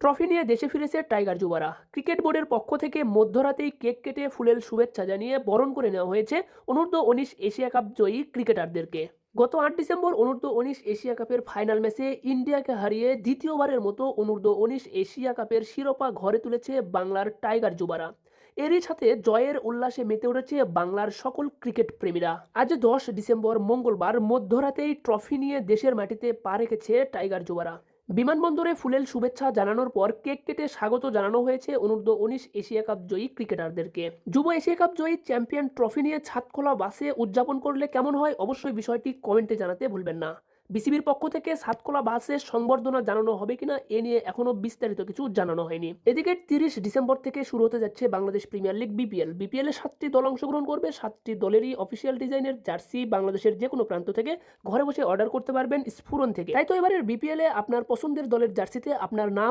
Trophy নিয়ে দেশে ফিরেছে টাইগার যুবারা। ক্রিকেট বোর্ডের পক্ষ থেকে মধ্যরাতেই কেক কেটে ফুলেল শুভেচ্ছা জানিয়ে বরণ করে নেওয়া হয়েছে অনূর্ধ্ব-19 এশিয়া কাপ জয়ী ক্রিকেটারদেরকে। গত 8 ডিসেম্বর অনূর্ধ্ব-19 এশিয়া কাপের ফাইনাল ম্যাচে ইন্ডিয়াকে হারিয়ে দ্বিতীয়বারের মতো অনূর্ধ্ব-19 এশিয়া কাপের শিরোপা ঘরে তুলেছে বাংলার টাইগার যুবারা। এরই সাথে জয়ের উল্লাসে মেতে উঠেছে বাংলার সকল ক্রিকেট প্রেমীরা। আজ 10 ডিসেম্বর মঙ্গলবার মধ্যরাতেই ট্রফি নিয়ে দেশের মাটিতে পা রেখেছে টাইগার যুবারা। বিমানবন্দরে ফুলেল শুভেচ্ছা জানানোর পর কেক কেটে স্বাগত জানানো হয়েছে অনূর্ধ্ব-19 এশিয়া কাপ জয়ী ক্রিকেটারদেরকে। যুব এশিয়া কাপ জয়ী চ্যাম্পিয়ন ট্রফি নিয়ে ছাদখোলা বাসে উদযাপন করলে কেমন হয়, অবশ্যই বিষয়টি কমেন্টে জানাতে ভুলবেন না। বিসিবির পক্ষ থেকে ছাদখোলা বাসে সংবর্ধনা জানানো হবে কিনা এ নিয়ে এখনো বিস্তারিত কিছু জানানো হয়নি। এদিকে 30 ডিসেম্বর থেকে শুরু হতে যাচ্ছে বাংলাদেশ প্রিমিয়ার লিগ বিপিএল এ 7টি দল অংশগ্রহণ করবে। 7টি দলেরই অফিসিয়াল ডিজাইনের জার্সি বাংলাদেশের যে কোনো প্রান্ত থেকে ঘরে বসে অর্ডার করতে পারবেন স্ফুরন থেকে। তাই তো এবারের বিপিএল এ আপনার পছন্দের দলের জার্সিতে আপনার নাম